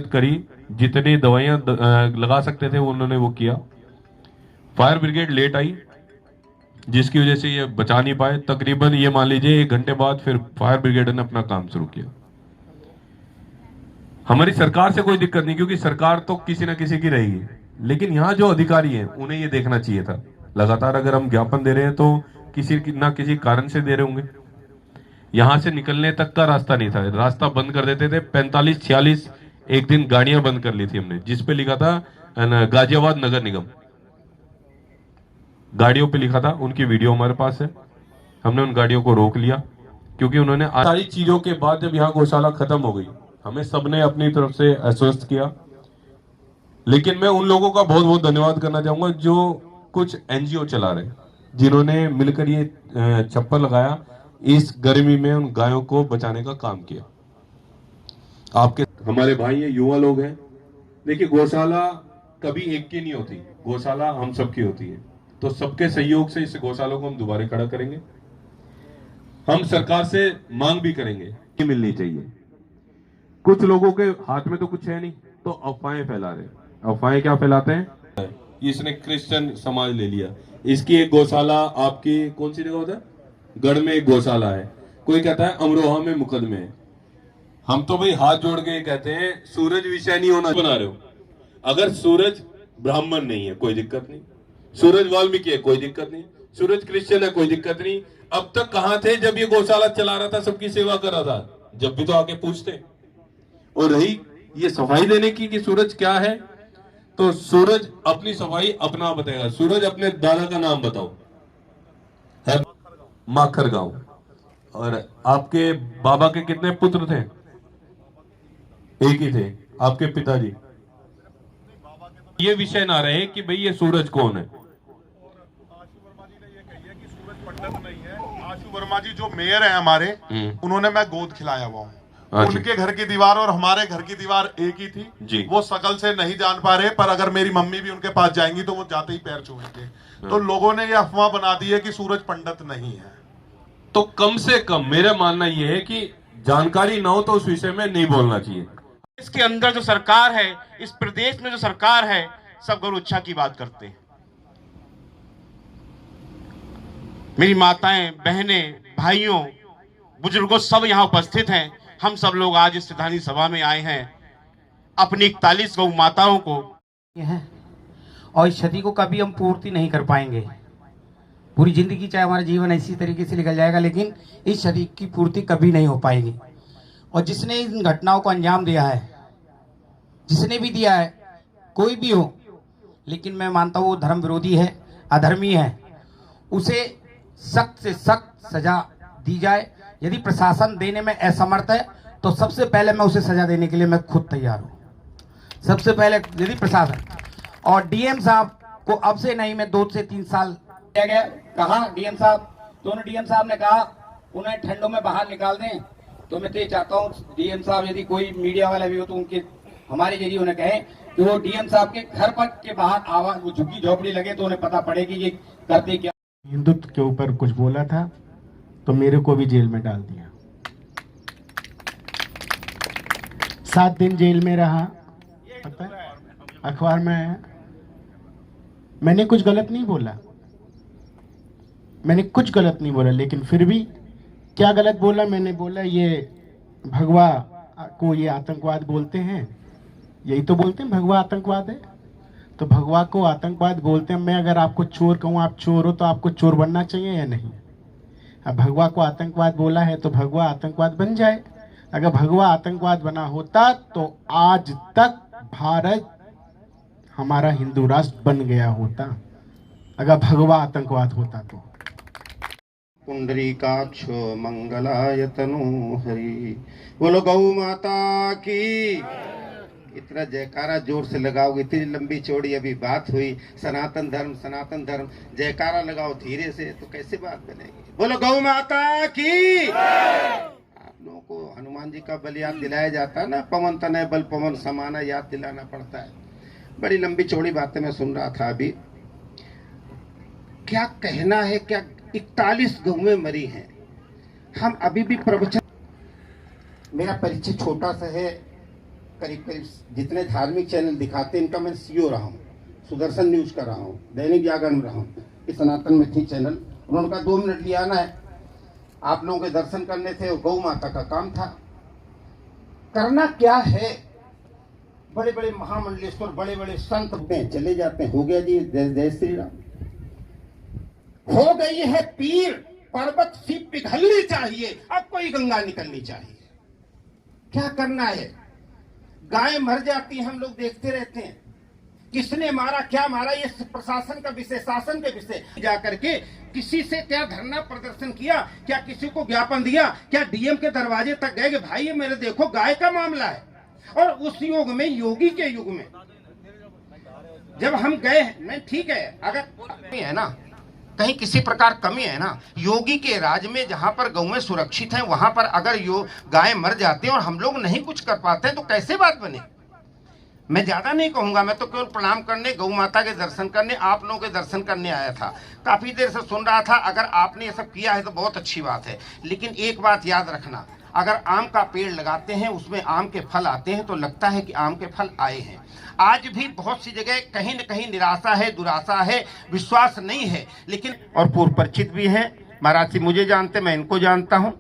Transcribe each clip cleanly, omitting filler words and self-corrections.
करी, जितनी दवाइयां लगा सकते थे उन्होंने वो किया। फायर ब्रिगेड लेट आई, जिसकी वजह से ये बचा नहीं पाए। तकरीबन ये मान लीजिए 1 घंटे बाद फिर फायर ब्रिगेड ने अपना काम शुरू किया। हमारी सरकार से कोई दिक्कत नहीं, क्योंकि सरकार तो किसी ना किसी की रहेगी, लेकिन यहाँ जो अधिकारी हैं उन्हें ये देखना चाहिए था। लगातार अगर हम ज्ञापन दे रहे हैं तो किसी ना किसी कारण से दे रहे होंगे। यहां से निकलने तक का रास्ता नहीं था, रास्ता बंद कर देते थे। 45-46 एक दिन गाड़ियां बंद कर ली थी हमने, जिसपे लिखा था गाजियाबाद नगर निगम, गाड़ियों पे लिखा था। उनकी वीडियो हमारे पास है। हमने उन गाड़ियों को रोक लिया, क्योंकि उन्होंने सारी चीजों के बाद जब यहाँ गौशाला खत्म हो गई, हमें सबने अपनी तरफ से आश्वस्त किया। लेकिन मैं उन लोगों का बहुत बहुत धन्यवाद करना चाहूंगा जो कुछ एनजीओ चला रहे, जिन्होंने मिलकर ये छप्पर लगाया, इस गर्मी में उन गायों को बचाने का काम किया। आपके हमारे भाई हैं, युवा लोग हैं। देखिए, गौशाला कभी एक की नहीं होती, गौशाला हम सबकी होती है। तो सबके सहयोग से इस गौशाला को हम दोबारा खड़ा करेंगे। हम सरकार से मांग भी करेंगे कि मिलनी चाहिए। कुछ लोगों के हाथ में तो कुछ है नहीं, तो अफवाहें फैला रहे हैं। अफवाहें क्या फैलाते हैं? इसने क्रिश्चियन समाज ले लिया, इसकी एक गौशाला आपकी कौन सी जगह होता है, गढ़ में एक गौशाला है, कोई कहता है अमरोहा में मुकदमे है। हम तो भाई हाथ जोड़ के कहते हैं सूरज विषय नहीं होना बना रहे हो। अगर सूरज ब्राह्मण नहीं है कोई दिक्कत नहीं, सूरज वाल्मीकि है कोई दिक्कत नहीं, सूरज क्रिश्चियन है कोई दिक्कत नहीं। अब तक कहां थे जब ये गौशाला चला रहा था, सबकी सेवा कर रहा था? जब भी तो आके पूछते। और रही ये सफाई देने की कि सूरज क्या है, तो सूरज अपनी सफाई अपना बताएगा। सूरज अपने दादा का नाम बताओ। है माखर गांव। और आपके बाबा के कितने पुत्र थे? एक ही थे, आपके पिताजी। ये विषय ना रहे कि भाई ये सूरज कौन है। आशु वर्मा जी ने ये कही है कि सूरज पंडित नहीं है। आशु वर्मा जी जो मेयर है हमारे, उन्होंने मैं गोद खिलाया हुआ हूँ। उनके घर की दीवार और हमारे घर की दीवार एक ही थी जी। वो शकल से नहीं जान पा रहे, पर अगर मेरी मम्मी भी उनके पास जाएंगी तो वो जाते ही पैर छूएंगे। तो लोगों ने ये अफवाह बना दी है कि सूरज पंडित नहीं है। तो कम से कम मेरा मानना यह है कि जानकारी ना हो तो उस विषय में नहीं बोलना चाहिए। इसके अंदर जो सरकार है, इस प्रदेश में जो सरकार है, सब गौ इच्छा की बात करते हैं। मेरी माताएं, बहनें, भाइयों, बुजुर्गों सब यहां उपस्थित हैं। हम सब लोग आज इस विधानी सभा में आए हैं अपनी 41 गौ माताओं को है, और इस क्षति को कभी हम पूर्ति नहीं कर पाएंगे। पूरी जिंदगी चाहे हमारा जीवन इसी तरीके से निकल जाएगा, लेकिन इस क्षति की पूर्ति कभी नहीं हो पाएगी। और जिसने इन घटनाओं को अंजाम दिया है, जिसने भी दिया है, कोई भी हो, लेकिन मैं मानता हूँ वो धर्म विरोधी है, अधर्मी है, उसे सख्त से सख्त सजा दी जाए। यदि प्रशासन देने में असमर्थ है तो सबसे पहले मैं उसे सजा देने के लिए मैं खुद तैयार हूँ। सबसे पहले यदि प्रशासन और डीएम साहब को अब से नहीं, मैं 2 से 3 साल किया गया, कहा डीएम साहब, दोनों डीएम साहब ने कहा उन्हें ठंडों में बाहर निकाल दें। तो मैं तो ये चाहता हूँ डीएम साहब, यदि कोई मीडिया वाला भी हो तो उनके हमारे जरिए उन्हें कहें कि वो डीएम साहब के घर पर के बाहर आवाज, वो झुग्गी झोपड़ी लगे तो उन्हें पता पड़े कि ये करते क्या। हिंदुत्व के ऊपर कुछ बोला था तो मेरे को भी जेल में डाल दिया। 7 दिन जेल में रहा, पता है, अखबार में आया। मैंने कुछ गलत नहीं बोला, मैंने कुछ गलत नहीं बोला, लेकिन फिर भी क्या गलत बोला? मैंने बोला ये भगवा को ये आतंकवाद बोलते हैं, यही तो बोलते हैं भगवा आतंकवाद है। तो भगवा को आतंकवाद बोलते हैं। मैं अगर आपको चोर कहूँ, आप चोर हो, तो आपको चोर बनना चाहिए या नहीं? अब भगवा को आतंकवाद बोला है तो भगवा आतंकवाद बन जाए। अगर भगवा आतंकवाद बना होता तो आज तक भारत हमारा हिंदू राष्ट्र बन गया होता, अगर भगवा आतंकवाद होता तो। पुंडरीकाक्ष मंगलाय तनु हरि, बोलो गौ माता की। इतना जयकारा जोर से लगाओगे, इतनी लंबी चौड़ी अभी बात हुई, सनातन धर्म सनातन धर्म, जयकारा लगाओ धीरे से तो कैसे बात बनेगी? बोलो गौ माता की। आप लोगों को हनुमान जी का बल याद दिलाया जाता है ना, पवन तनय बल पवन समाना, याद दिलाना पड़ता है। बड़ी लंबी चौड़ी बातें मैं सुन रहा था अभी। क्या कहना है, क्या 41 गौएं मरी हैं। हम अभी भी प्रवचन, मेरा परिचय छोटा सा है, करीब करीब जितने धार्मिक चैनल दिखाते हैं इनका मैं सीईओ रहा हूँ, सुदर्शन न्यूज का रहा हूँ, दैनिक जागरण रहा हूँ, इस सनातन में थी चैनल। उन्होंने कहा 2 मिनट लिया आना है, आप लोगों के दर्शन करने थे, गौ माता का काम था। करना क्या है, बड़े बड़े महामंडलेश्वर बड़े बड़े संत चले जाते हैं, हो गया जी, जय जय श्री राम। हो गई है पीर, पर्वत सी पिघलनी चाहिए, अब कोई गंगा निकलनी चाहिए। क्या करना है, गाय मर जाती है, हम लोग देखते रहते हैं, किसने मारा क्या मारा ये प्रशासन का विषय, शासन के विषय। जाकर के किसी से क्या धरना प्रदर्शन किया, क्या किसी को ज्ञापन दिया, क्या डीएम के दरवाजे तक गए कि भाई ये मेरे देखो गाय का मामला है। और उस युग में, योगी के युग में जब हम गए, नहीं ठीक है, अगर है ना कहीं किसी प्रकार कमी है ना, योगी के राज में जहां पर गौएं सुरक्षित हैं वहां पर अगर गाय मर जाते हैं और हम लोग नहीं कुछ कर पाते हैं तो कैसे बात बने। मैं ज्यादा नहीं कहूंगा, मैं तो केवल प्रणाम करने, गौ माता के दर्शन करने, आप लोगों के दर्शन करने आया था। काफी देर से सुन रहा था, अगर आपने ये सब किया है तो बहुत अच्छी बात है, लेकिन एक बात याद रखना, अगर आम का पेड़ लगाते हैं उसमें आम के फल आते हैं तो लगता है कि आम के फल आए हैं। आज भी बहुत सी जगह कहीं न कहीं निराशा है, दुराशा है, विश्वास नहीं है, लेकिन और पूर्व परिचित भी हैं। महाराज जी मुझे जानते, मैं इनको जानता हूँ।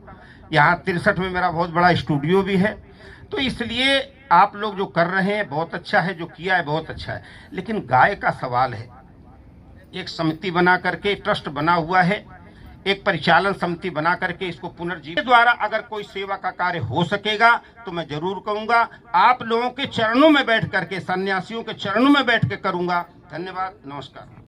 यहाँ 63 में मेरा बहुत बड़ा स्टूडियो भी है, तो इसलिए आप लोग जो कर रहे हैं बहुत अच्छा है, जो किया है बहुत अच्छा है। लेकिन गाय का सवाल है, एक समिति बना करके, ट्रस्ट बना हुआ है, एक परिचालन समिति बना करके इसको पुनर्जीवित द्वारा अगर कोई सेवा का कार्य हो सकेगा तो मैं जरूर करूंगा। आप लोगों के चरणों में बैठ करके, सन्यासियों के चरणों में बैठ के करूंगा। धन्यवाद, नमस्कार।